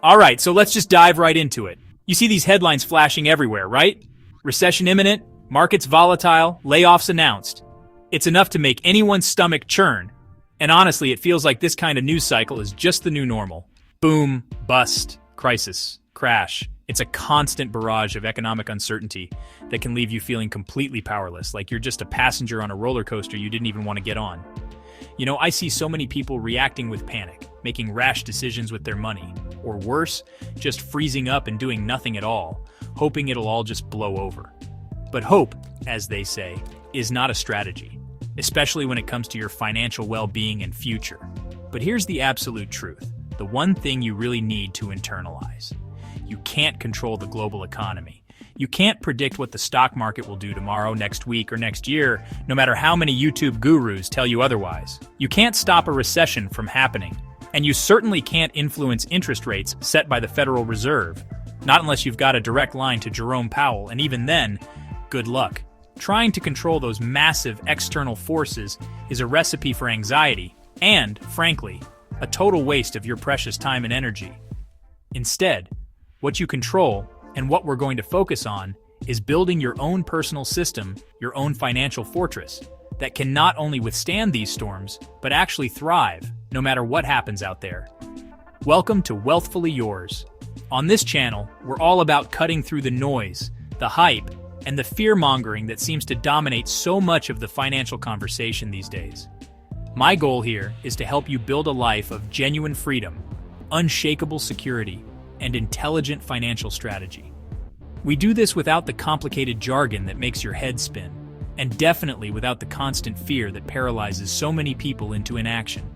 All right, so let's just dive right into it. You see these headlines flashing everywhere, right? Recession imminent, markets volatile, layoffs announced. It's enough to make anyone's stomach churn. And honestly, it feels like this kind of news cycle is just the new normal. Boom, bust, crisis, crash. It's a constant barrage of economic uncertainty that can leave you feeling completely powerless, like you're just a passenger on a roller coaster you didn't even want to get on. You know, I see so many people reacting with panic, making rash decisions with their money, or worse, just freezing up and doing nothing at all, hoping it'll all just blow over. But hope, as they say, is not a strategy, especially when it comes to your financial well-being and future. But here's the absolute truth, the one thing you really need to internalize. You can't control the global economy. You can't predict what the stock market will do tomorrow, next week, or next year, no matter how many YouTube gurus tell you otherwise. You can't stop a recession from happening. And you certainly can't influence interest rates set by the Federal Reserve, not unless you've got a direct line to Jerome Powell, and even then, good luck. Trying to control those massive external forces is a recipe for anxiety and, frankly, a total waste of your precious time and energy. Instead, what you control, and what we're going to focus on, is building your own personal system, your own financial fortress, that can not only withstand these storms, but actually thrive, no matter what happens out there. Welcome to Wealthfully Yours. On this channel, we're all about cutting through the noise, the hype, and the fear-mongering that seems to dominate so much of the financial conversation these days. My goal here is to help you build a life of genuine freedom, unshakable security, and intelligent financial strategy. We do this without the complicated jargon that makes your head spin, and definitely without the constant fear that paralyzes so many people into inaction.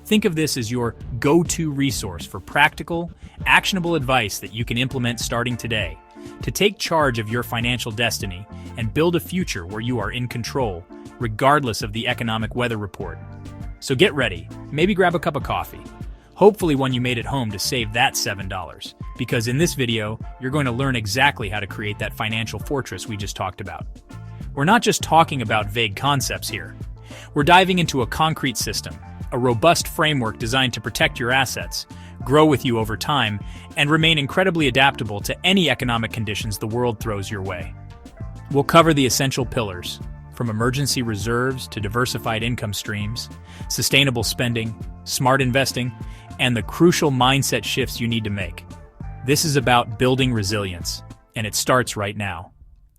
Think of this as your go-to resource for practical, actionable advice that you can implement starting today to take charge of your financial destiny and build a future where you are in control, regardless of the economic weather report. So get ready, maybe grab a cup of coffee. Hopefully one you made at home to save that $7, because in this video, you're going to learn exactly how to create that financial fortress we just talked about. We're not just talking about vague concepts here. We're diving into a concrete system, a robust framework designed to protect your assets, grow with you over time, and remain incredibly adaptable to any economic conditions the world throws your way. We'll cover the essential pillars, from emergency reserves to diversified income streams, sustainable spending, smart investing, and the crucial mindset shifts you need to make. This is about building resilience, and it starts right now.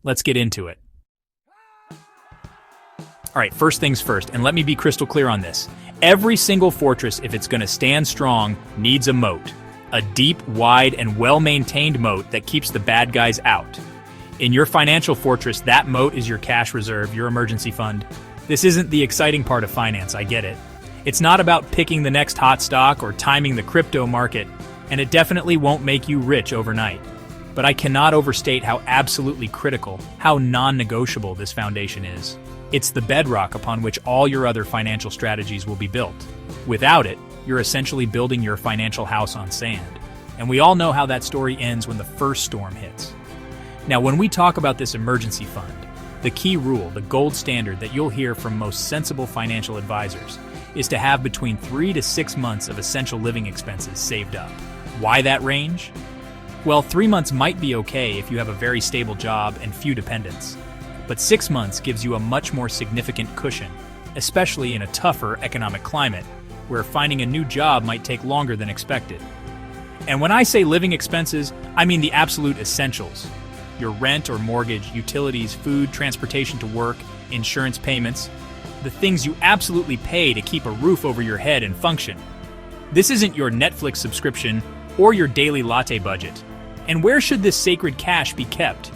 Let's get into it. All right, first things first, and let me be crystal clear on this. Every single fortress, if it's going to stand strong, needs a moat. A deep, wide, and well-maintained moat that keeps the bad guys out. In your financial fortress, that moat is your cash reserve, your emergency fund. This isn't the exciting part of finance, I get it. It's not about picking the next hot stock or timing the crypto market, and it definitely won't make you rich overnight. But I cannot overstate how absolutely critical, how non-negotiable this foundation is. It's the bedrock upon which all your other financial strategies will be built. Without it, you're essentially building your financial house on sand. And we all know how that story ends when the first storm hits. Now, when we talk about this emergency fund, the key rule, the gold standard that you'll hear from most sensible financial advisors, is to have between 3 to 6 months of essential living expenses saved up. Why that range? Well, 3 months might be okay if you have a very stable job and few dependents. But 6 months gives you a much more significant cushion, especially in a tougher economic climate, where finding a new job might take longer than expected. And when I say living expenses, I mean the absolute essentials. Your rent or mortgage, utilities, food, transportation to work, insurance payments, the things you absolutely pay to keep a roof over your head and function. This isn't your Netflix subscription or your daily latte budget. And where should this sacred cash be kept?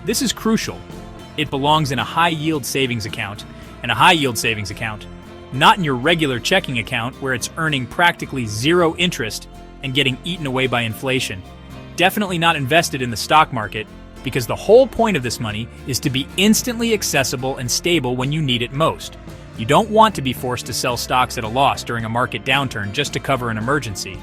This is crucial. It belongs in a high-yield savings account, and a high-yield savings account, not in your regular checking account where it's earning practically zero interest and getting eaten away by inflation. Definitely not invested in the stock market, because the whole point of this money is to be instantly accessible and stable when you need it most. You don't want to be forced to sell stocks at a loss during a market downturn just to cover an emergency.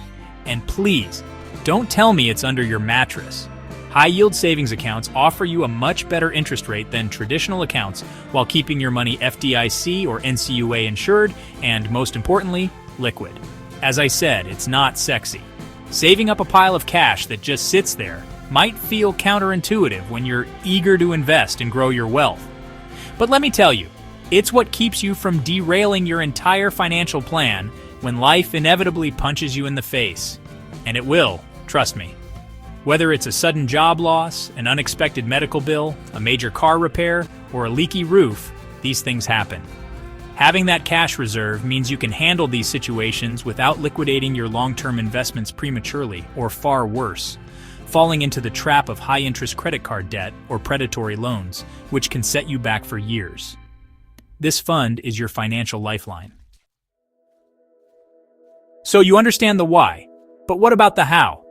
And please, don't tell me it's under your mattress. High-yield savings accounts offer you a much better interest rate than traditional accounts while keeping your money FDIC or NCUA insured and, most importantly, liquid. As I said, it's not sexy. Saving up a pile of cash that just sits there might feel counterintuitive when you're eager to invest and grow your wealth. But let me tell you, it's what keeps you from derailing your entire financial plan when life inevitably punches you in the face. And it will, trust me. Whether it's a sudden job loss, an unexpected medical bill, a major car repair, or a leaky roof, these things happen. Having that cash reserve means you can handle these situations without liquidating your long-term investments prematurely, or far worse, falling into the trap of high-interest credit card debt or predatory loans, which can set you back for years. This fund is your financial lifeline. So you understand the why, but what about the how?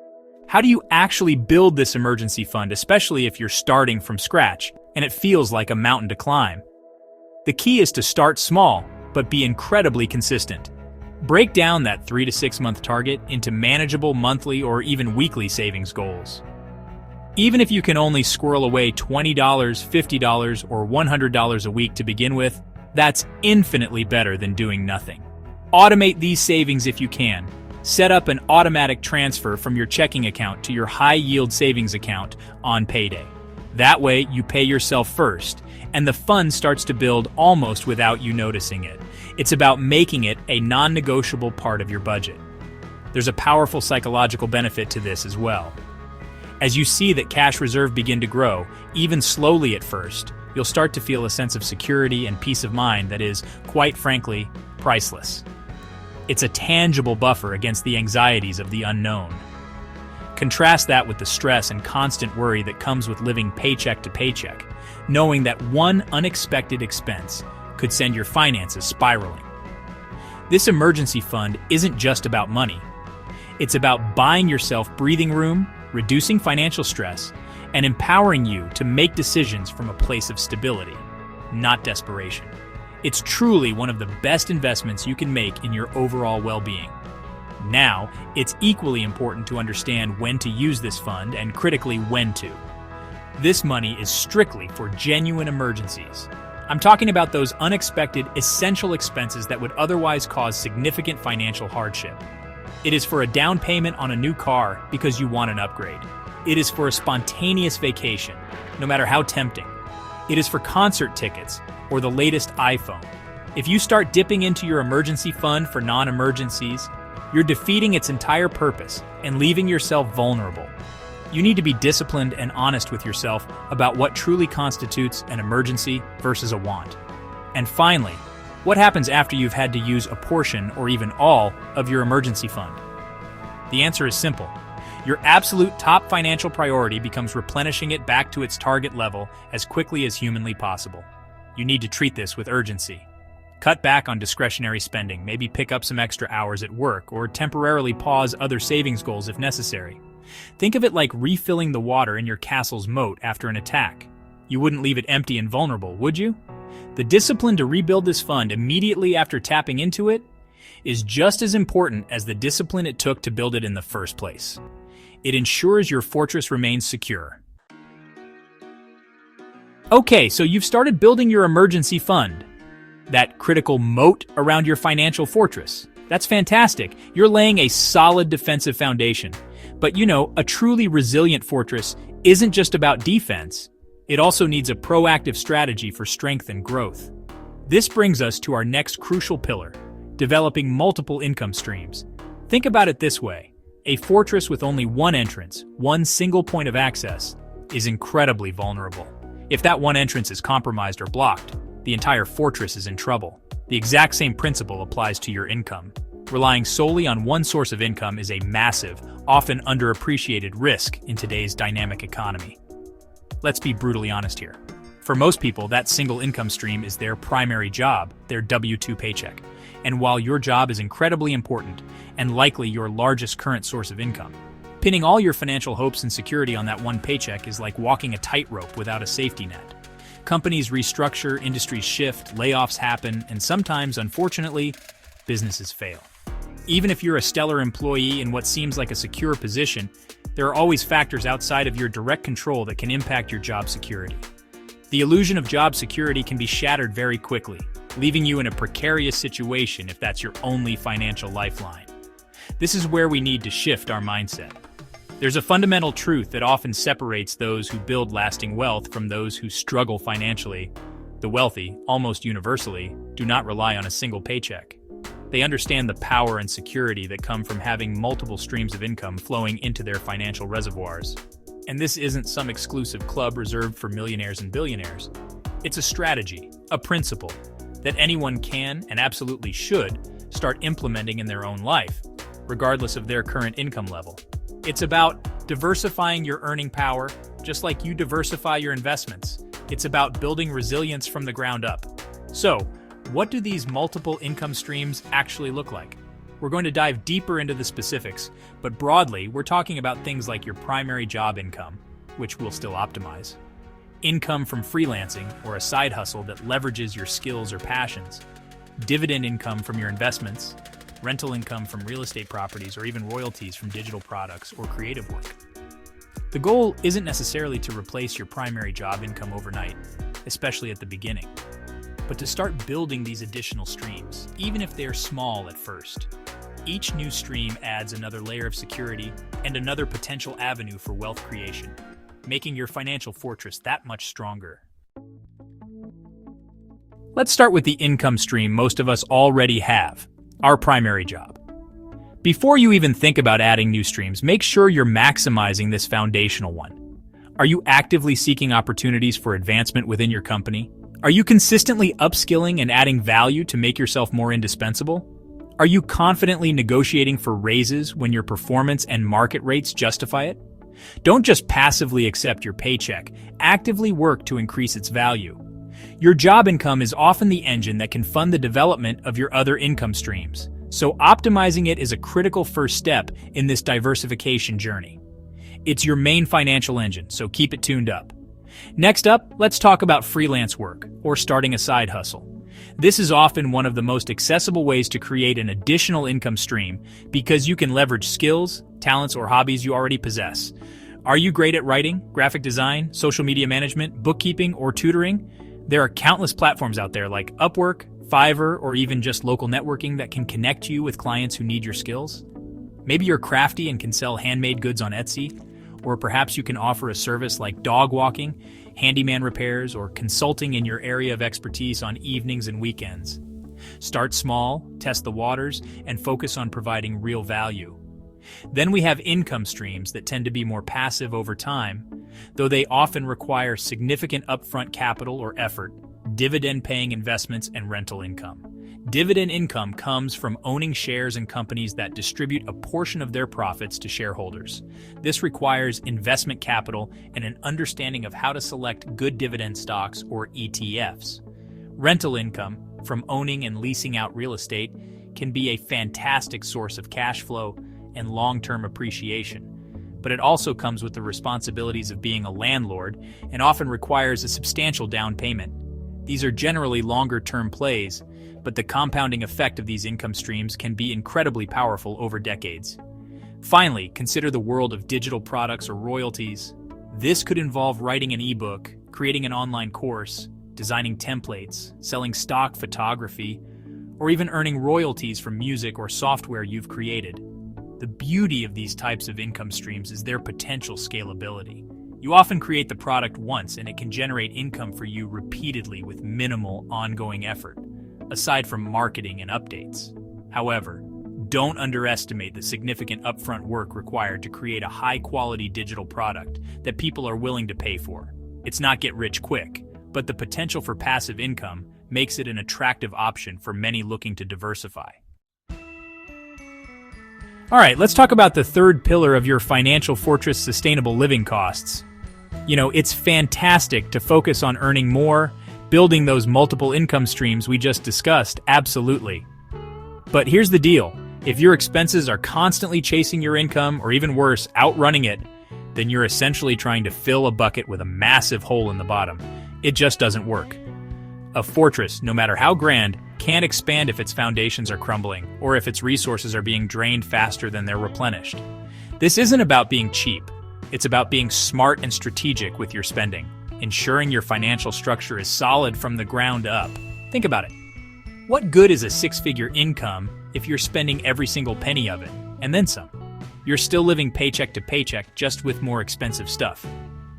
How do you actually build this emergency fund, especially if you're starting from scratch and it feels like a mountain to climb? The key is to start small, but be incredibly consistent. Break down that 3 to 6 month target into manageable monthly or even weekly savings goals. Even if you can only squirrel away $20, $50, or $100 a week to begin with, that's infinitely better than doing nothing. Automate these savings if you can. Set up an automatic transfer from your checking account to your high-yield savings account on payday. That way, you pay yourself first, and the fund starts to build almost without you noticing it. It's about making it a non-negotiable part of your budget. There's a powerful psychological benefit to this as well. As you see that cash reserve begin to grow, even slowly at first, you'll start to feel a sense of security and peace of mind that is, quite frankly, priceless. It's a tangible buffer against the anxieties of the unknown. Contrast that with the stress and constant worry that comes with living paycheck to paycheck, knowing that one unexpected expense could send your finances spiraling. This emergency fund isn't just about money. It's about buying yourself breathing room, reducing financial stress, and empowering you to make decisions from a place of stability, not desperation. It's truly one of the best investments you can make in your overall well-being. Now, it's equally important to understand when to use this fund and critically when to. This money is strictly for genuine emergencies. I'm talking about those unexpected, essential expenses that would otherwise cause significant financial hardship. It is for a down payment on a new car because you want an upgrade. It is for a spontaneous vacation, no matter how tempting. It is for concert tickets or the latest iPhone. If you start dipping into your emergency fund for non-emergencies, you're defeating its entire purpose and leaving yourself vulnerable. You need to be disciplined and honest with yourself about what truly constitutes an emergency versus a want. And finally, what happens after you've had to use a portion or even all of your emergency fund? The answer is simple. Your absolute top financial priority becomes replenishing it back to its target level as quickly as humanly possible. You need to treat this with urgency. Cut back on discretionary spending, maybe pick up some extra hours at work, or temporarily pause other savings goals if necessary. Think of it like refilling the water in your castle's moat after an attack. You wouldn't leave it empty and vulnerable, would you? The discipline to rebuild this fund immediately after tapping into it is just as important as the discipline it took to build it in the first place. It ensures your fortress remains secure. Okay, so you've started building your emergency fund. That critical moat around your financial fortress. That's fantastic. You're laying a solid defensive foundation. But a truly resilient fortress isn't just about defense. It also needs a proactive strategy for strength and growth. This brings us to our next crucial pillar, developing multiple income streams. Think about it this way. A fortress with only one entrance, one single point of access, is incredibly vulnerable. If that one entrance is compromised or blocked, the entire fortress is in trouble. The exact same principle applies to your income. Relying solely on one source of income is a massive, often underappreciated risk in today's dynamic economy. Let's be brutally honest here. For most people, that single income stream is their primary job, their W-2 paycheck. And while your job is incredibly important and likely your largest current source of income, pinning all your financial hopes and security on that one paycheck is like walking a tightrope without a safety net. Companies restructure, industries shift, layoffs happen, and sometimes, unfortunately, businesses fail. Even if you're a stellar employee in what seems like a secure position, there are always factors outside of your direct control that can impact your job security. The illusion of job security can be shattered very quickly, leaving you in a precarious situation if that's your only financial lifeline. This is where we need to shift our mindset. There's a fundamental truth that often separates those who build lasting wealth from those who struggle financially. The wealthy, almost universally, do not rely on a single paycheck. They understand the power and security that come from having multiple streams of income flowing into their financial reservoirs. And this isn't some exclusive club reserved for millionaires and billionaires. It's a strategy, a principle, that anyone can and absolutely should start implementing in their own life, regardless of their current income level. It's about diversifying your earning power, just like you diversify your investments. It's about building resilience from the ground up. So, what do these multiple income streams actually look like? We're going to dive deeper into the specifics, but broadly, we're talking about things like your primary job income, which we'll still optimize, income from freelancing or a side hustle that leverages your skills or passions, dividend income from your investments, rental income from real estate properties, or even royalties from digital products or creative work. The goal isn't necessarily to replace your primary job income overnight, especially at the beginning, but to start building these additional streams, even if they're small at first. Each new stream adds another layer of security and another potential avenue for wealth creation, making your financial fortress that much stronger. Let's start with the income stream most of us already have, our primary job. Before you even think about adding new streams, make sure you're maximizing this foundational one. Are you actively seeking opportunities for advancement within your company? Are you consistently upskilling and adding value to make yourself more indispensable? Are you confidently negotiating for raises when your performance and market rates justify it? Don't just passively accept your paycheck, actively work to increase its value. Your job income is often the engine that can fund the development of your other income streams, so optimizing it is a critical first step in this diversification journey. It's your main financial engine, so keep it tuned up. Next up, let's talk about freelance work, or starting a side hustle. This is often one of the most accessible ways to create an additional income stream because you can leverage skills, talents, or hobbies you already possess. Are you great at writing, graphic design, social media management, bookkeeping, or tutoring? There are countless platforms out there like Upwork, Fiverr, or even just local networking that can connect you with clients who need your skills. Maybe you're crafty and can sell handmade goods on Etsy, or perhaps you can offer a service like dog walking, handyman repairs, or consulting in your area of expertise on evenings and weekends. Start small, test the waters, and focus on providing real value. Then we have income streams that tend to be more passive over time, though they often require significant upfront capital or effort, dividend-paying investments and rental income. Dividend income comes from owning shares in companies that distribute a portion of their profits to shareholders. This requires investment capital and an understanding of how to select good dividend stocks or ETFs. Rental income from owning and leasing out real estate can be a fantastic source of cash flow and long-term appreciation, but it also comes with the responsibilities of being a landlord and often requires a substantial down payment. These are generally longer-term plays, but the compounding effect of these income streams can be incredibly powerful over decades. Finally, consider the world of digital products or royalties. This could involve writing an ebook, creating an online course, designing templates, selling stock photography, or even earning royalties from music or software you've created. The beauty of these types of income streams is their potential scalability. You often create the product once and it can generate income for you repeatedly with minimal ongoing effort, aside from marketing and updates. However, don't underestimate the significant upfront work required to create a high-quality digital product that people are willing to pay for. It's not get rich quick, but the potential for passive income makes it an attractive option for many looking to diversify. All right, let's talk about the third pillar of your financial fortress: sustainable living costs. It's fantastic to focus on earning more, building those multiple income streams we just discussed, absolutely. But here's the deal. If your expenses are constantly chasing your income, or even worse, outrunning it, then you're essentially trying to fill a bucket with a massive hole in the bottom. It just doesn't work. A fortress, no matter how grand, can't expand if its foundations are crumbling, or if its resources are being drained faster than they're replenished. This isn't about being cheap. It's about being smart and strategic with your spending, ensuring your financial structure is solid from the ground up. Think about it. What good is a six-figure income if you're spending every single penny of it? and then some. You're still living paycheck to paycheck, just with more expensive stuff.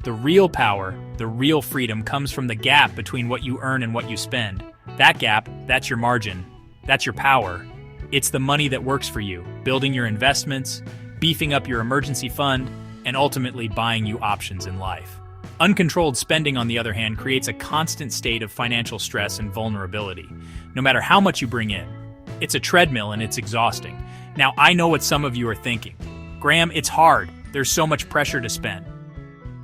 The real power, the real freedom comes from the gap between what you earn and what you spend. That gap, that's your margin. That's your power. It's the money that works for you, building your investments, beefing up your emergency fund, and ultimately buying you options in life. Uncontrolled spending, on the other hand, creates a constant state of financial stress and vulnerability, no matter how much you bring in. It's a treadmill and it's exhausting. Now, I know what some of you are thinking. Graham, it's hard. There's so much pressure to spend.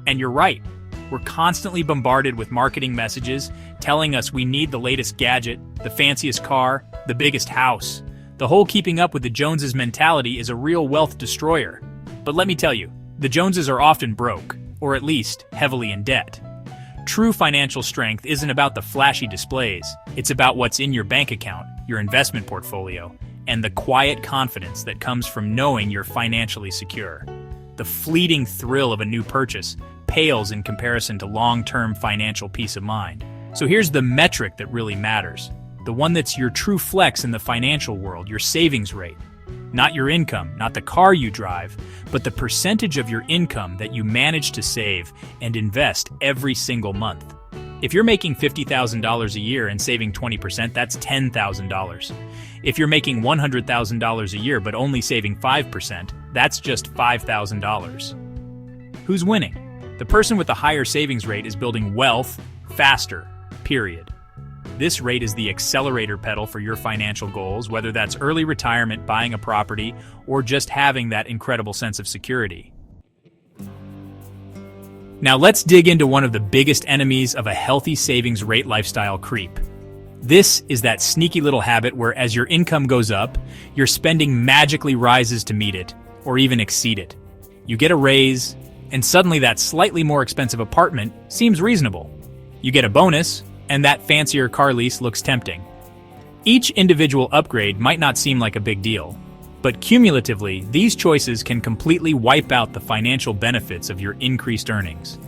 And you're right. We're constantly bombarded with marketing messages telling us we need the latest gadget, the fanciest car, the biggest house. The whole keeping up with the Joneses mentality is a real wealth destroyer. But let me tell you, the Joneses are often broke, or at least heavily in debt. True financial strength isn't about the flashy displays. It's about what's in your bank account, your investment portfolio, and the quiet confidence that comes from knowing you're financially secure. The fleeting thrill of a new purchase pales in comparison to long-term financial peace of mind. So here's the metric that really matters. The one that's your true flex in the financial world, your savings rate. Not your income, not the car you drive, but the percentage of your income that you manage to save and invest every single month. If you're making $50,000 a year and saving 20%, that's $10,000. If you're making $100,000 a year but only saving 5%, that's just $5,000. Who's winning? The person with the higher savings rate is building wealth faster, period. This rate is the accelerator pedal for your financial goals, whether that's early retirement, buying a property, or just having that incredible sense of security. Now let's dig into one of the biggest enemies of a healthy savings rate lifestyle: creep. This is that sneaky little habit where as your income goes up, your spending magically rises to meet it, or even exceed it. You get a raise, and suddenly that slightly more expensive apartment seems reasonable. You get a bonus, and that fancier car lease looks tempting. Each individual upgrade might not seem like a big deal, but cumulatively, these choices can completely wipe out the financial benefits of your increased earnings.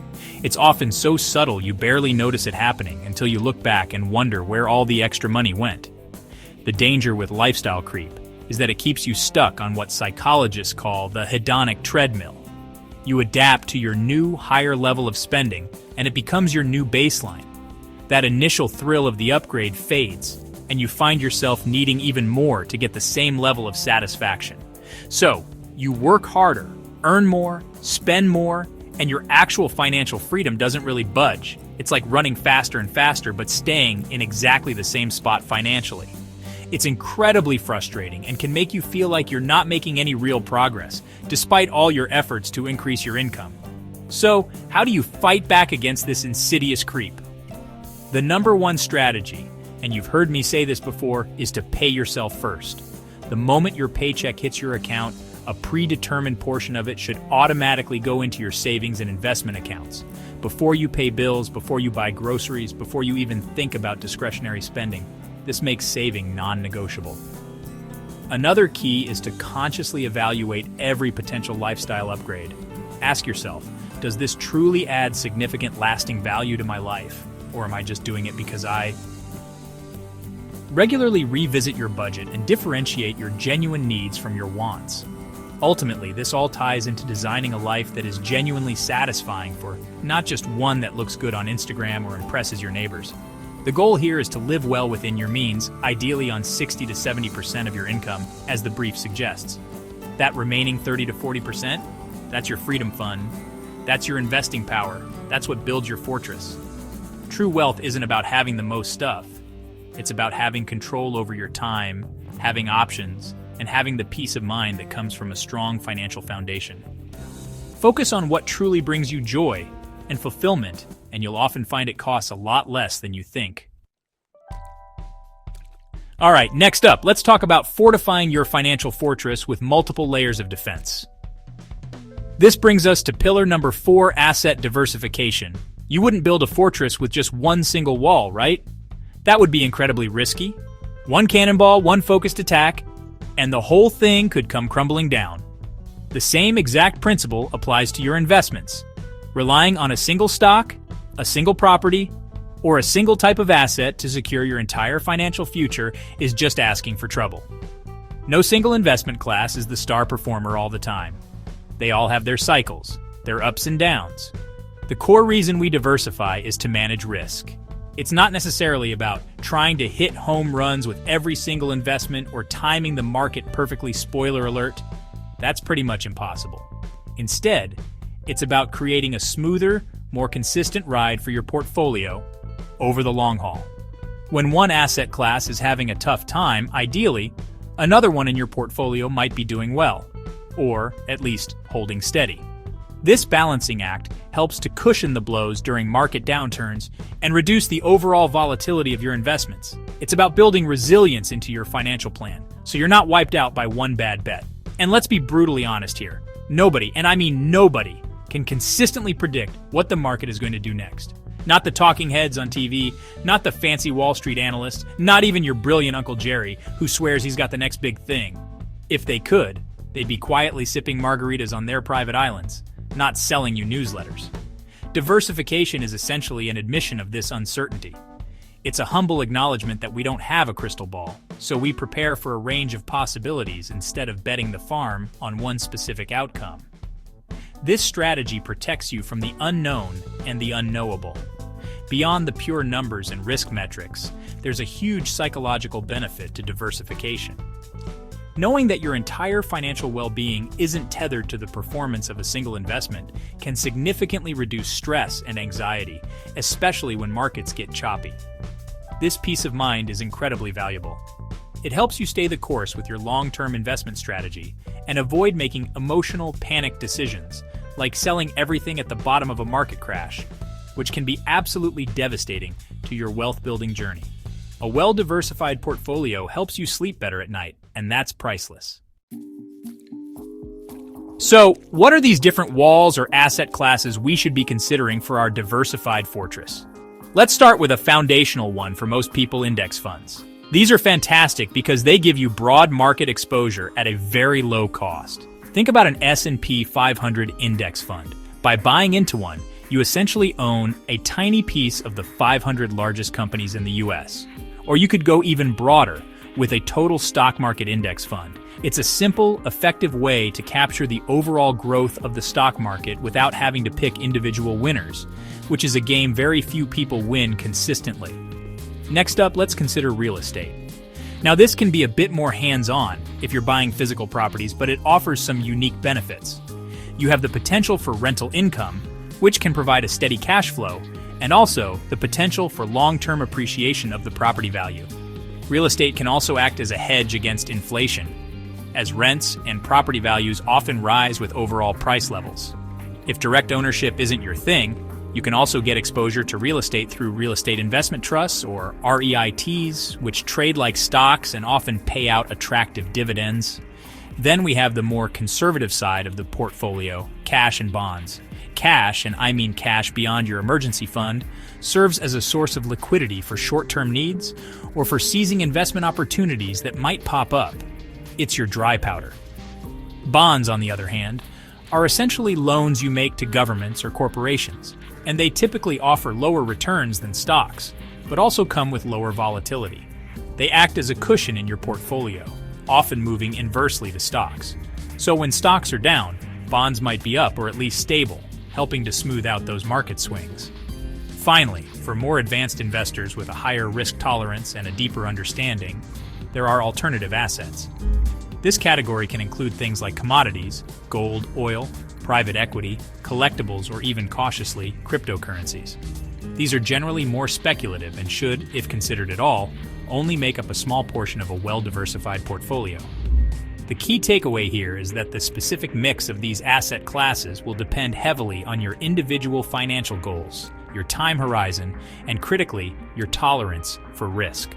It's often so subtle you barely notice it happening until you look back and wonder where all the extra money went. The danger with lifestyle creep is that it keeps you stuck on what psychologists call the hedonic treadmill. You adapt to your new, higher level of spending, and it becomes your new baseline. That initial thrill of the upgrade fades, and you find yourself needing even more to get the same level of satisfaction. So, you work harder, earn more, spend more, and your actual financial freedom doesn't really budge. It's like running faster and faster, but staying in exactly the same spot financially. It's incredibly frustrating and can make you feel like you're not making any real progress, despite all your efforts to increase your income. So, how do you fight back against this insidious creep? The number one strategy, and you've heard me say this before, is to pay yourself first. The moment your paycheck hits your account, a predetermined portion of it should automatically go into your savings and investment accounts. Before you pay bills, before you buy groceries, before you even think about discretionary spending, this makes saving non-negotiable. Another key is to consciously evaluate every potential lifestyle upgrade. Ask yourself, does this truly add significant lasting value to my life? Or am I just doing it because I... Regularly revisit your budget and differentiate your genuine needs from your wants. Ultimately, this all ties into designing a life that is genuinely satisfying for not just one that looks good on Instagram or impresses your neighbors. The goal here is to live well within your means, ideally on 60 to 70% of your income, as the brief suggests. That remaining 30 to 40%, that's your freedom fund. That's your investing power. That's what builds your fortress. True wealth isn't about having the most stuff. It's about having control over your time, having options, and having the peace of mind that comes from a strong financial foundation. Focus on what truly brings you joy and fulfillment, and you'll often find it costs a lot less than you think. All right, next up, let's talk about fortifying your financial fortress with multiple layers of defense. This brings us to pillar number 4, asset diversification. You wouldn't build a fortress with just one single wall, right? That would be incredibly risky. One cannonball, one focused attack, and the whole thing could come crumbling down. The same exact principle applies to your investments. Relying on a single stock, a single property, or a single type of asset to secure your entire financial future is just asking for trouble. No single investment class is the star performer all the time. They all have their cycles, their ups and downs. The core reason we diversify is to manage risk. It's not necessarily about trying to hit home runs with every single investment or timing the market perfectly, spoiler alert. That's pretty much impossible. Instead, it's about creating a smoother, more consistent ride for your portfolio over the long haul. When one asset class is having a tough time, ideally, another one in your portfolio might be doing well, or at least holding steady. This balancing act helps to cushion the blows during market downturns and reduce the overall volatility of your investments. It's about building resilience into your financial plan, so you're not wiped out by one bad bet. And let's be brutally honest here. Nobody, and I mean nobody, can consistently predict what the market is going to do next. Not the talking heads on TV, not the fancy Wall Street analysts, not even your brilliant Uncle Jerry, who swears he's got the next big thing. If they could, they'd be quietly sipping margaritas on their private islands, not selling you newsletters. Diversification is essentially an admission of this uncertainty. It's a humble acknowledgement that we don't have a crystal ball, so we prepare for a range of possibilities instead of betting the farm on one specific outcome. This strategy protects you from the unknown and the unknowable. Beyond the pure numbers and risk metrics, there's a huge psychological benefit to diversification. Knowing that your entire financial well-being isn't tethered to the performance of a single investment can significantly reduce stress and anxiety, especially when markets get choppy. This peace of mind is incredibly valuable. It helps you stay the course with your long-term investment strategy and avoid making emotional panic decisions, like selling everything at the bottom of a market crash, which can be absolutely devastating to your wealth-building journey. A well-diversified portfolio helps you sleep better at night, and that's priceless. So, what are these different walls or asset classes we should be considering for our diversified fortress? Let's start with a foundational one for most people: index funds. These are fantastic because they give you broad market exposure at a very low cost. Think about an S&P 500 index fund. By buying into one, you essentially own a tiny piece of the 500 largest companies in the US. Or you could go even broader with a total stock market index fund. It's a simple, effective way to capture the overall growth of the stock market without having to pick individual winners, which is a game very few people win consistently. Next up, let's consider real estate. Now, this can be a bit more hands-on if you're buying physical properties, but it offers some unique benefits. You have the potential for rental income, which can provide a steady cash flow, and also the potential for long-term appreciation of the property value. Real estate can also act as a hedge against inflation, as rents and property values often rise with overall price levels. If direct ownership isn't your thing, you can also get exposure to real estate through real estate investment trusts, or REITs, which trade like stocks and often pay out attractive dividends. Then we have the more conservative side of the portfolio: cash and bonds. Cash, and I mean cash beyond your emergency fund, serves as a source of liquidity for short-term needs or for seizing investment opportunities that might pop up. It's your dry powder. Bonds, on the other hand, are essentially loans you make to governments or corporations, and they typically offer lower returns than stocks, but also come with lower volatility. They act as a cushion in your portfolio, often moving inversely to stocks. So when stocks are down, bonds might be up or at least stable, helping to smooth out those market swings. Finally, for more advanced investors with a higher risk tolerance and a deeper understanding, there are alternative assets. This category can include things like commodities, gold, oil, private equity, collectibles, or even cautiously, cryptocurrencies. These are generally more speculative and should, if considered at all, only make up a small portion of a well-diversified portfolio. The key takeaway here is that the specific mix of these asset classes will depend heavily on your individual financial goals, your time horizon, and critically, your tolerance for risk.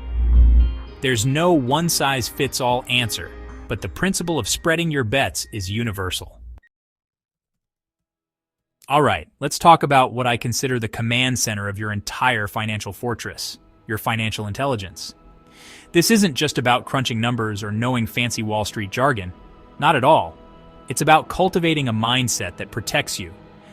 There's no one-size-fits-all answer, but the principle of spreading your bets is universal. All right, let's talk about what I consider the command center of your entire financial fortress: your financial intelligence. This isn't just about crunching numbers or knowing fancy Wall Street jargon. Not at all. It's about cultivating a mindset that protects you,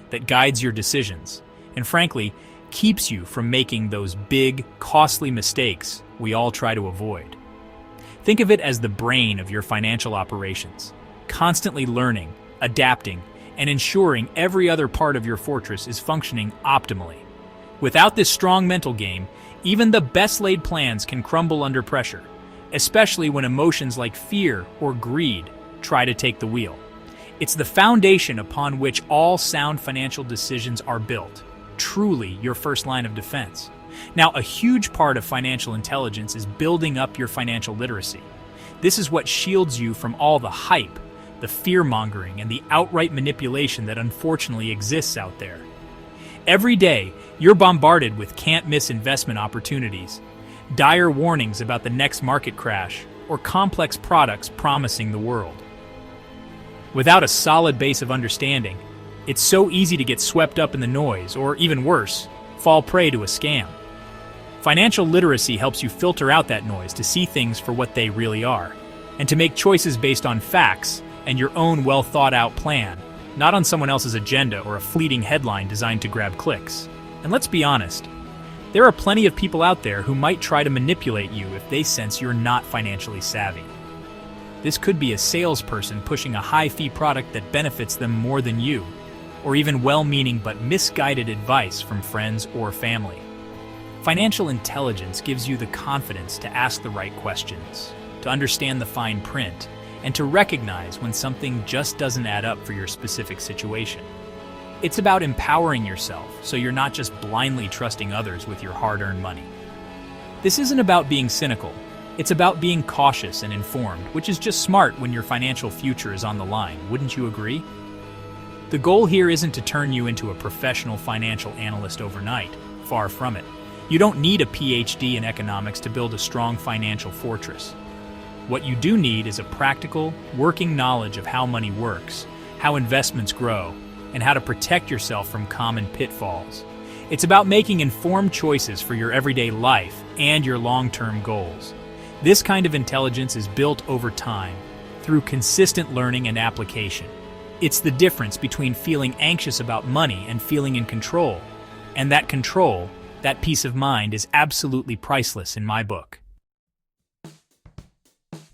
that guides your decisions, and frankly, keeps you from making those big, costly mistakes we all try to avoid. Think of it as the brain of your financial operations, constantly learning, adapting, and ensuring every other part of your fortress is functioning optimally. Without this strong mental game, even the best-laid plans can crumble under pressure, especially when emotions like fear or greed try to take the wheel. It's the foundation upon which all sound financial decisions are built, truly your first line of defense. Now, a huge part of financial intelligence is building up your financial literacy. This is what shields you from all the hype, the fear-mongering, and the outright manipulation that unfortunately exists out there. Every day, you're bombarded with can't-miss investment opportunities, dire warnings about the next market crash, or complex products promising the world. Without a solid base of understanding, it's so easy to get swept up in the noise, or even worse, fall prey to a scam. Financial literacy helps you filter out that noise to see things for what they really are, and to make choices based on facts and your own well-thought-out plan, not on someone else's agenda or a fleeting headline designed to grab clicks. And let's be honest, there are plenty of people out there who might try to manipulate you if they sense you're not financially savvy. This could be a salesperson pushing a high-fee product that benefits them more than you, or even well-meaning but misguided advice from friends or family. Financial intelligence gives you the confidence to ask the right questions, to understand the fine print, and to recognize when something just doesn't add up for your specific situation. It's about empowering yourself so you're not just blindly trusting others with your hard-earned money. This isn't about being cynical. It's about being cautious and informed, which is just smart when your financial future is on the line, wouldn't you agree? The goal here isn't to turn you into a professional financial analyst overnight, far from it. You don't need a PhD in economics to build a strong financial fortress. What you do need is a practical, working knowledge of how money works, how investments grow, and how to protect yourself from common pitfalls. It's about making informed choices for your everyday life and your long-term goals. This kind of intelligence is built over time, through consistent learning and application. It's the difference between feeling anxious about money and feeling in control. And that control, that peace of mind, is absolutely priceless in my book.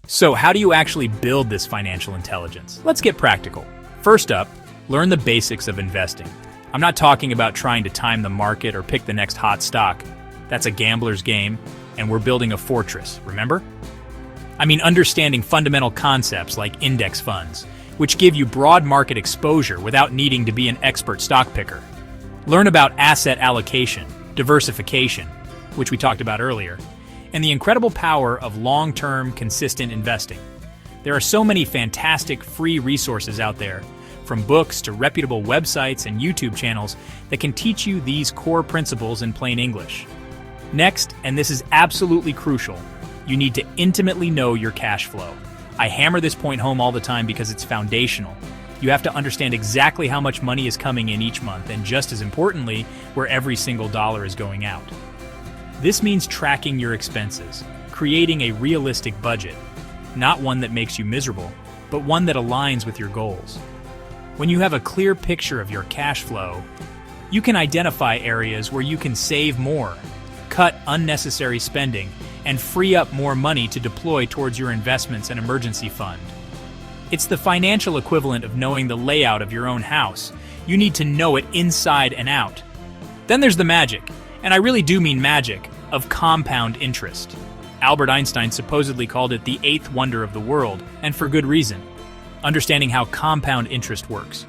So how do you actually build this financial intelligence? Let's get practical. First up, learn the basics of investing. I'm not talking about trying to time the market or pick the next hot stock. That's a gambler's game, and we're building a fortress, remember? I mean understanding fundamental concepts like index funds, which give you broad market exposure without needing to be an expert stock picker. Learn about asset allocation, diversification, which we talked about earlier, and the incredible power of long-term, consistent investing. There are so many fantastic free resources out there, from books to reputable websites and YouTube channels that can teach you these core principles in plain English. Next, and this is absolutely crucial, you need to intimately know your cash flow. I hammer this point home all the time because it's foundational. You have to understand exactly how much money is coming in each month, and just as importantly, where every single dollar is going out. This means tracking your expenses, creating a realistic budget, not one that makes you miserable, but one that aligns with your goals. When you have a clear picture of your cash flow, you can identify areas where you can save more, cut unnecessary spending, and free up more money to deploy towards your investments and emergency fund. It's the financial equivalent of knowing the layout of your own house. You need to know it inside and out. Then there's the magic, and I really do mean magic, of compound interest. Albert Einstein supposedly called it the eighth wonder of the world, and for good reason. Understanding how compound interest works,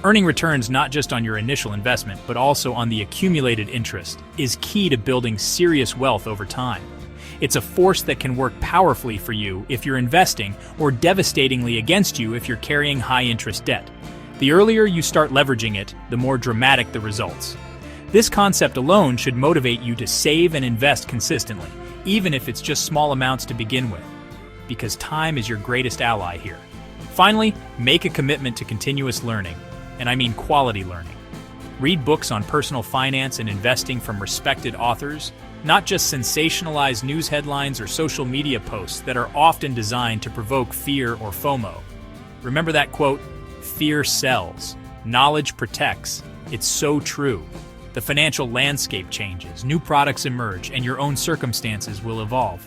earning returns not just on your initial investment, but also on the accumulated interest, is key to building serious wealth over time. It's a force that can work powerfully for you if you're investing, or devastatingly against you if you're carrying high-interest debt. The earlier you start leveraging it, the more dramatic the results. This concept alone should motivate you to save and invest consistently, even if it's just small amounts to begin with, because time is your greatest ally here. Finally, make a commitment to continuous learning, and I mean quality learning. Read books on personal finance and investing from respected authors, not just sensationalized news headlines or social media posts that are often designed to provoke fear or FOMO. Remember that quote, "Fear sells, knowledge protects." It's so true. The financial landscape changes, new products emerge, and your own circumstances will evolve.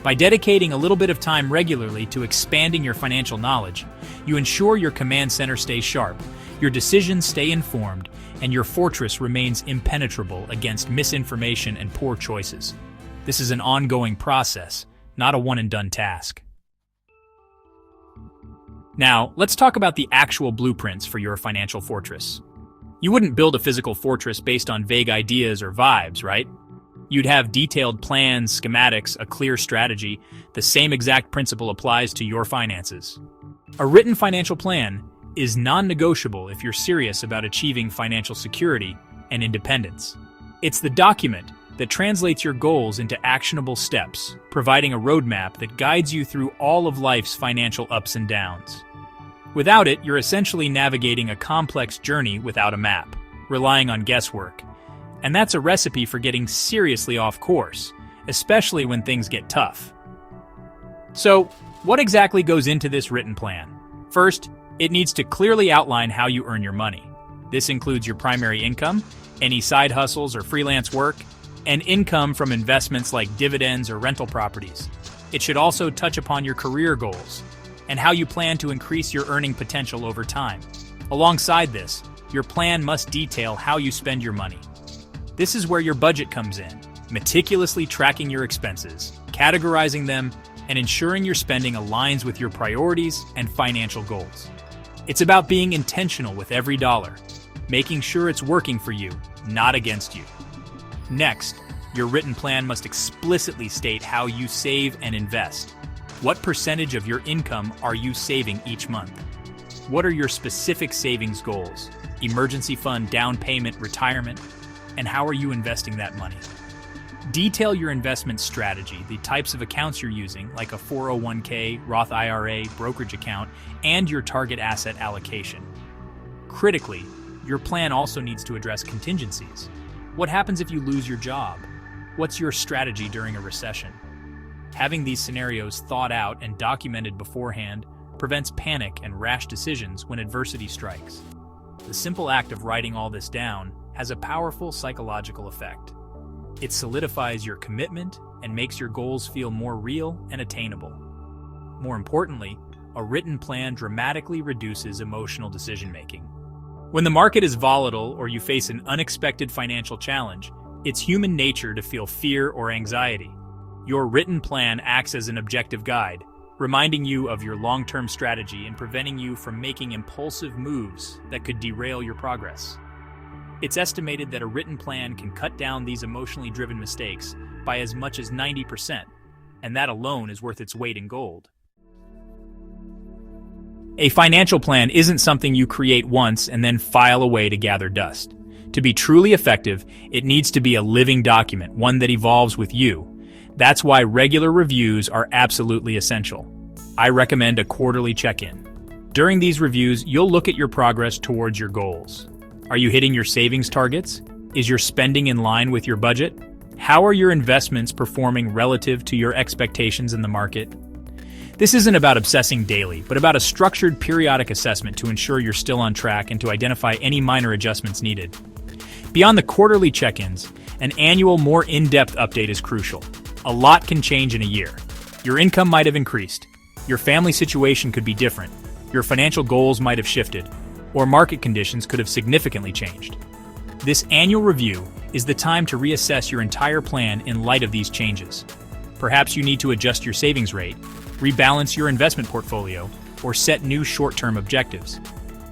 By dedicating a little bit of time regularly to expanding your financial knowledge, you ensure your command center stays sharp, your decisions stay informed, and your fortress remains impenetrable against misinformation and poor choices. This is an ongoing process, not a one-and-done task. Now, let's talk about the actual blueprints for your financial fortress. You wouldn't build a physical fortress based on vague ideas or vibes, right? You'd have detailed plans, schematics, a clear strategy. The same exact principle applies to your finances. A written financial plan is non-negotiable if you're serious about achieving financial security and independence. It's the document that translates your goals into actionable steps, providing a roadmap that guides you through all of life's financial ups and downs. Without it, you're essentially navigating a complex journey without a map, relying on guesswork. And that's a recipe for getting seriously off course, especially when things get tough. So, what exactly goes into this written plan? First, it needs to clearly outline how you earn your money. This includes your primary income, any side hustles or freelance work, and income from investments like dividends or rental properties. It should also touch upon your career goals and how you plan to increase your earning potential over time. Alongside this, your plan must detail how you spend your money. This is where your budget comes in, meticulously tracking your expenses, categorizing them, and ensuring your spending aligns with your priorities and financial goals. It's about being intentional with every dollar, making sure it's working for you, not against you. Next, your written plan must explicitly state how you save and invest. What percentage of your income are you saving each month? What are your specific savings goals? Emergency fund, down payment, retirement? And how are you investing that money? Detail your investment strategy, the types of accounts you're using, like a 401k, Roth IRA, brokerage account, and your target asset allocation. Critically, your plan also needs to address contingencies. What happens if you lose your job? What's your strategy during a recession? Having these scenarios thought out and documented beforehand prevents panic and rash decisions when adversity strikes. The simple act of writing all this down has a powerful psychological effect. It solidifies your commitment and makes your goals feel more real and attainable. More importantly, a written plan dramatically reduces emotional decision-making. When the market is volatile or you face an unexpected financial challenge, it's human nature to feel fear or anxiety. Your written plan acts as an objective guide, reminding you of your long-term strategy and preventing you from making impulsive moves that could derail your progress. It's estimated that a written plan can cut down these emotionally driven mistakes by as much as 90%, and that alone is worth its weight in gold. A financial plan isn't something you create once and then file away to gather dust. To be truly effective, it needs to be a living document, one that evolves with you. That's why regular reviews are absolutely essential. I recommend a quarterly check-in. During these reviews, you'll look at your progress towards your goals. Are you hitting your savings targets? Is your spending in line with your budget? How are your investments performing relative to your expectations in the market? This isn't about obsessing daily, but about a structured periodic assessment to ensure you're still on track and to identify any minor adjustments needed. Beyond the quarterly check-ins, an annual, more in-depth update is crucial. A lot can change in a year. Your income might have increased. Your family situation could be different. Your financial goals might have shifted, or market conditions could have significantly changed. This annual review is the time to reassess your entire plan in light of these changes. Perhaps you need to adjust your savings rate, rebalance your investment portfolio, or set new short-term objectives.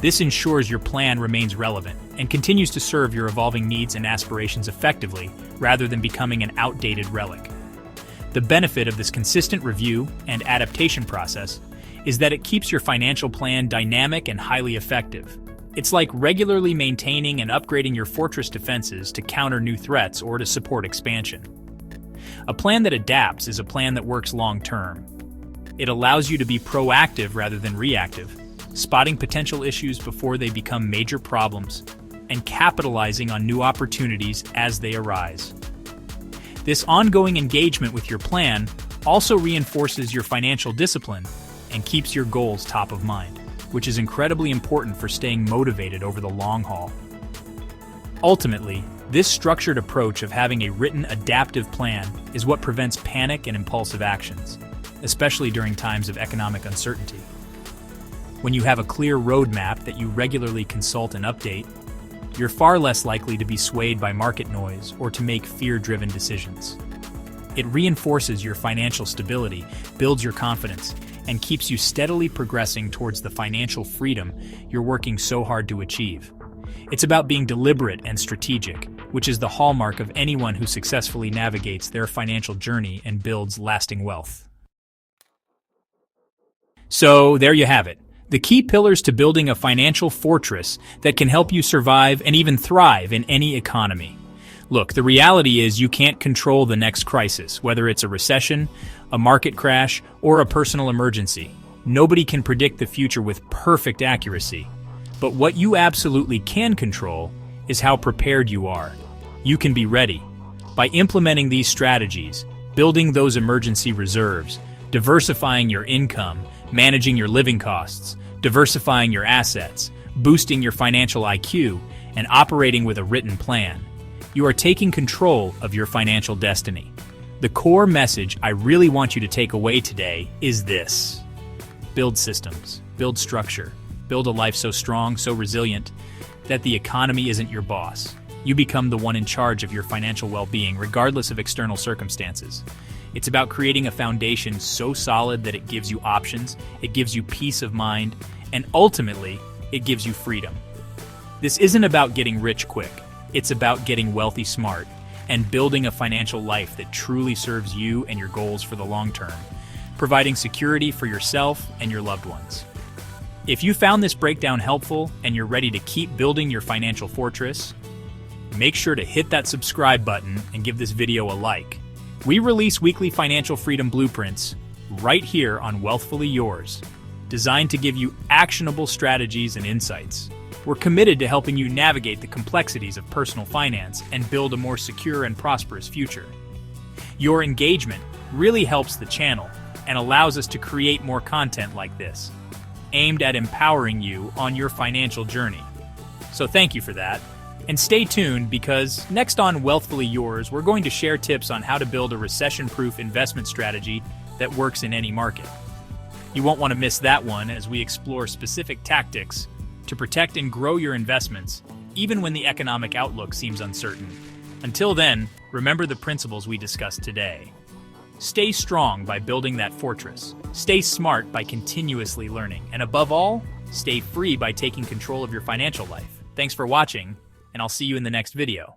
This ensures your plan remains relevant and continues to serve your evolving needs and aspirations effectively rather than becoming an outdated relic. The benefit of this consistent review and adaptation process is that it keeps your financial plan dynamic and highly effective. It's like regularly maintaining and upgrading your fortress defenses to counter new threats or to support expansion. A plan that adapts is a plan that works long-term. It allows you to be proactive rather than reactive, spotting potential issues before they become major problems, and capitalizing on new opportunities as they arise. This ongoing engagement with your plan also reinforces your financial discipline and keeps your goals top of mind, which is incredibly important for staying motivated over the long haul. Ultimately, This structured approach of having a written adaptive plan is what prevents panic and impulsive actions, especially during times of economic uncertainty. When you have a clear roadmap that you regularly consult and update, you're far less likely to be swayed by market noise or to make fear-driven decisions. It reinforces your financial stability, builds your confidence, and keeps you steadily progressing towards the financial freedom you're working so hard to achieve. It's about being deliberate and strategic, which is the hallmark of anyone who successfully navigates their financial journey and builds lasting wealth. So, there you have it. The key pillars to building a financial fortress that can help you survive and even thrive in any economy. Look, the reality is you can't control the next crisis, whether it's a recession, a market crash, or a personal emergency. Nobody can predict the future with perfect accuracy. But what you absolutely can control is how prepared you are. You can be ready. By implementing these strategies, building those emergency reserves, diversifying your income, managing your living costs, diversifying your assets, boosting your financial IQ, and operating with a written plan, you are taking control of your financial destiny. The core message I really want you to take away today is this: build systems, build structure, build a life so strong, so resilient, that the economy isn't your boss. You become the one in charge of your financial well-being, regardless of external circumstances. It's about creating a foundation so solid that it gives you options, it gives you peace of mind, and ultimately, it gives you freedom. This isn't about getting rich quick. It's about getting wealthy smart and building a financial life that truly serves you and your goals for the long term, providing security for yourself and your loved ones. If you found this breakdown helpful and you're ready to keep building your financial fortress, make sure to hit that subscribe button and give this video a like. We release weekly financial freedom blueprints right here on Wealthfully Yours, designed to give you actionable strategies and insights. We're committed to helping you navigate the complexities of personal finance and build a more secure and prosperous future. Your engagement really helps the channel and allows us to create more content like this, aimed at empowering you on your financial journey. So thank you for that. And stay tuned, because next on Wealthfully Yours, we're going to share tips on how to build a recession-proof investment strategy that works in any market. You won't want to miss that one, as we explore specific tactics to protect and grow your investments, even when the economic outlook seems uncertain. Until then, remember the principles we discussed today. Stay strong by building that fortress. Stay smart by continuously learning. And above all, stay free by taking control of your financial life. Thanks for watching, and I'll see you in the next video.